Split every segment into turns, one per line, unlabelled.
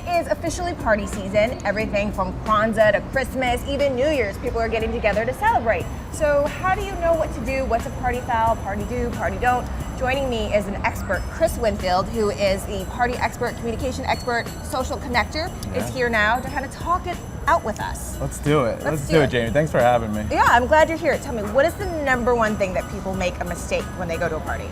is officially party season. Everything from Kwanzaa to Christmas, even New Year's, people are getting together to celebrate. So how do you know what to do? What's a party foul, party do, party don't? Joining me is an expert, Chris Winfield, who is the party expert, communication expert, social connector, is here now to kind of talk it out with us.
Let's do it. Let's do it, Jamie. Thanks for having me.
Yeah, I'm glad you're here. Tell me, what is the number one thing that people make a mistake when they go to a party?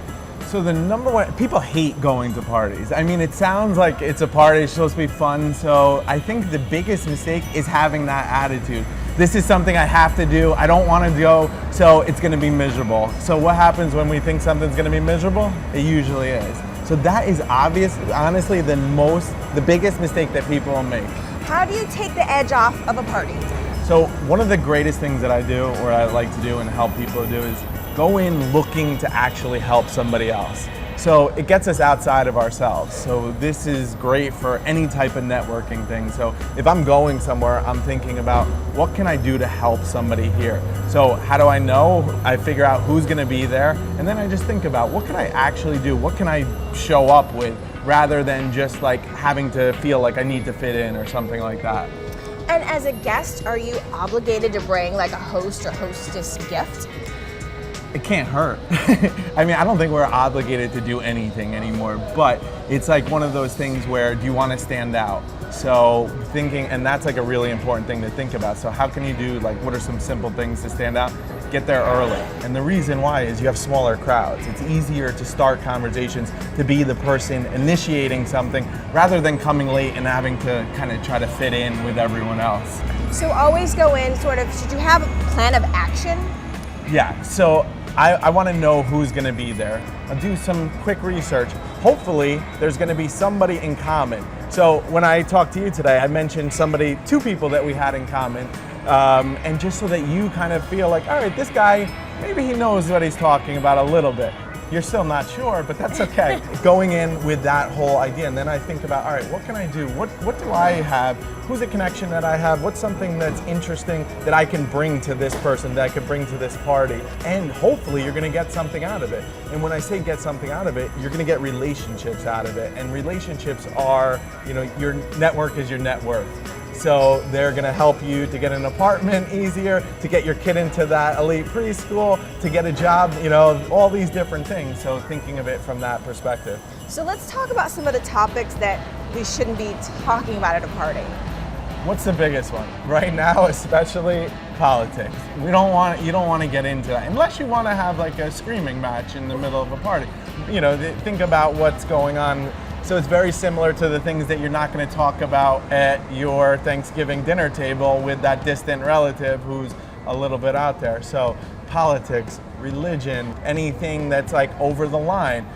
So the number one, people hate going to parties. I mean, it sounds like it's a party, it's supposed to be fun. So I think the biggest mistake is having that attitude. This is something I have to do. I don't want to go, so it's going to be miserable. So what happens when we think something's going to be miserable? It usually is. So that is honestly, the biggest mistake that people will make.
How do you take the edge off of a party?
So one of the greatest things that I do, or I like to do and help people do, is go in looking to actually help somebody else. So it gets us outside of ourselves. So this is great for any type of networking thing. So if I'm going somewhere, I'm thinking about what can I do to help somebody here? So how do I know? I figure out who's gonna be there, and then I just think about what can I actually do? What can I show up with, rather than just like having to feel like I need to fit in or something like that.
And as a guest, are you obligated to bring like a host or hostess gift?
It can't hurt. I mean, I don't think we're obligated to do anything anymore, but it's like one of those things where, do you want to stand out? So thinking, and that's like a really important thing to think about. So how can you do, like, what are some simple things to stand out? Get there early. And the reason why is you have smaller crowds. It's easier to start conversations, to be the person initiating something, rather than coming late and having to kind of try to fit in with everyone else.
So always go in sort of, should you have a plan of action?
Yeah, so I want to know who's going to be there. I'll do some quick research. Hopefully, there's going to be somebody in common. So when I talked to you today, I mentioned two people that we had in common. And just so that you kind of feel like, all right, this guy, maybe he knows what he's talking about a little bit. You're still not sure, but that's okay. Going in with that whole idea, and then I think about, all right, what can I do? What do I have? Who's a connection that I have? What's something that's interesting that I can bring to this person, that I can bring to this party? And hopefully you're gonna get something out of it. And when I say get something out of it, you're gonna get relationships out of it. And relationships are, your network is your net worth. So they're gonna help you to get an apartment easier, to get your kid into that elite preschool, to get a job, all these different things. So thinking of it from that perspective.
So let's talk about some of the topics that we shouldn't be talking about at a party.
What's the biggest one? Right now, especially politics. You don't want to get into that unless you want to have like a screaming match in the middle of a party. Think about what's going on. So it's very similar to the things that you're not going to talk about at your Thanksgiving dinner table with that distant relative who's a little bit out there. So politics, religion, anything that's like over the line.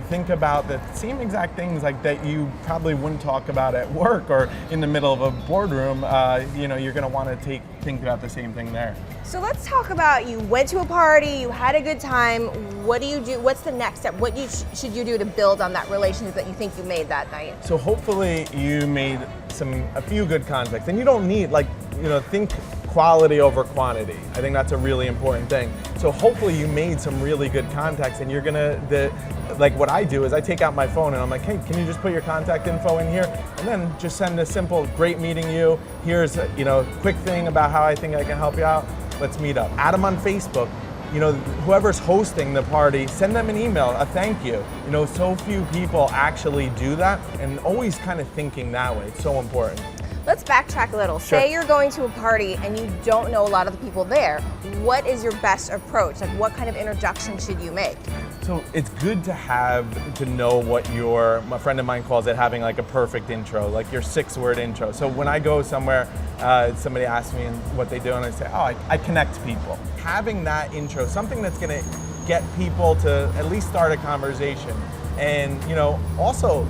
Think about the same exact things like that you probably wouldn't talk about at work or in the middle of a boardroom. You're going to want to think about the same thing there.
So let's talk about, you went to a party, you had a good time. What do you do? What's the next step? What should you do to build on that relationship that you think you made that night?
So hopefully you made a few good contacts, and you don't need think quality over quantity. I think that's a really important thing. So hopefully you made some really good contacts, and you're like what I do is I take out my phone and I'm like, hey, can you just put your contact info in here? And then just send a simple, great meeting you. Here's a quick thing about how I think I can help you out. Let's meet up. Add them on Facebook. Whoever's hosting the party, send them an email, a thank you. So few people actually do that, and always kind of thinking that way. It's so important.
Let's backtrack a little.
Sure.
Say you're going to a party and you don't know a lot of the people there. What is your best approach? Like, what kind of introduction should you make?
So it's good to know what a friend of mine calls it having like a perfect intro, like your 6-word intro. So when I go somewhere, somebody asks me what they do, and I say, I connect people. Having that intro, something that's gonna get people to at least start a conversation. And also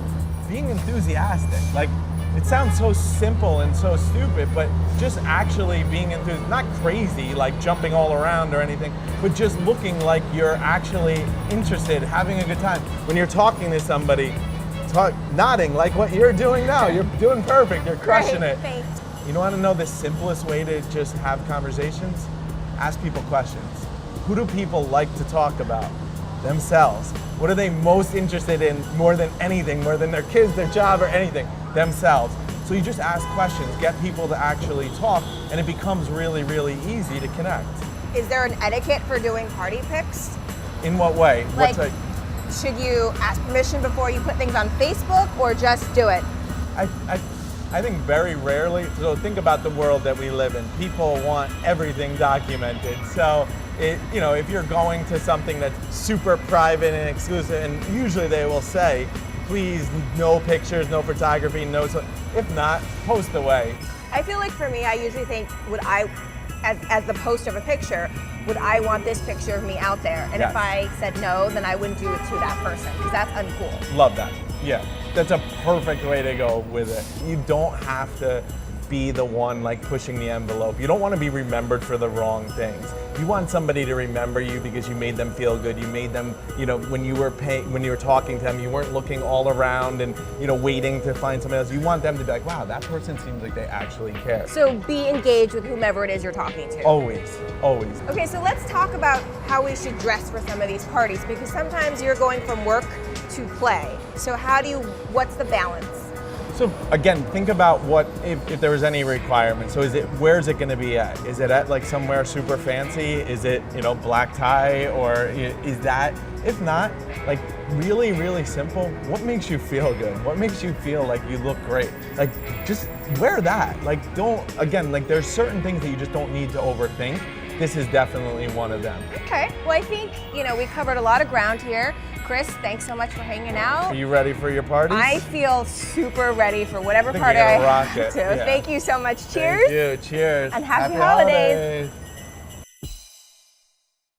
being enthusiastic. Like, it sounds so simple and so stupid, but just actually being enthusiastic, not crazy, like jumping all around or anything, but just looking like you're actually interested, having a good time. When you're talking to somebody, nodding like what you're doing now. You're doing perfect, you're crushing it.
Thanks.
You want to know the simplest way to just have conversations? Ask people questions. Who do people like to talk about? Themselves. What are they most interested in more than anything, more than their kids, their job, or anything? Themselves. So you just ask questions, get people to actually talk, and it becomes really, really easy to connect.
Is there an etiquette for doing party pics?
In what way?
Like, should you ask permission before you put things on Facebook, or just do it?
I think very rarely. So think about the world that we live in. People want everything documented. So if you're going to something that's super private and exclusive, and usually they will say, please, no pictures, no photography, no. So if not, post away.
I feel like for me, I usually think, would I, as the post of a picture, would I want this picture of me out there? And
Yes.
if I said no, then I wouldn't do it to that person, because that's uncool.
Love that. Yeah, that's a perfect way to go with it. You don't have to be the one like pushing the envelope. You don't want to be remembered for the wrong things. You want somebody to remember you because you made them feel good. You made them, when you were talking to them, you weren't looking all around and waiting to find somebody else. You want them to be like, wow, that person seems like they actually care.
So be engaged with whomever it is you're talking to.
Always, always.
Okay, so let's talk about how we should dress for some of these parties, because sometimes you're going from work to play. So what's the balance?
So again, think about if there was any requirement. So where's it going to be at? Is it at like somewhere super fancy? Is it black tie, or is that? If not, like really, really simple. What makes you feel good? What makes you feel like you look great? Like just wear that. Like there's certain things that you just don't need to overthink. This is definitely one of them.
Okay, well I think we covered a lot of ground here. Chris, thanks so much for hanging out.
Are you ready for your parties?
I feel super ready for whatever
I think
party
you're
I
gonna rock
have
it.
to.
Yeah.
Thank you so much. Cheers.
Thank you. Cheers.
And happy holidays.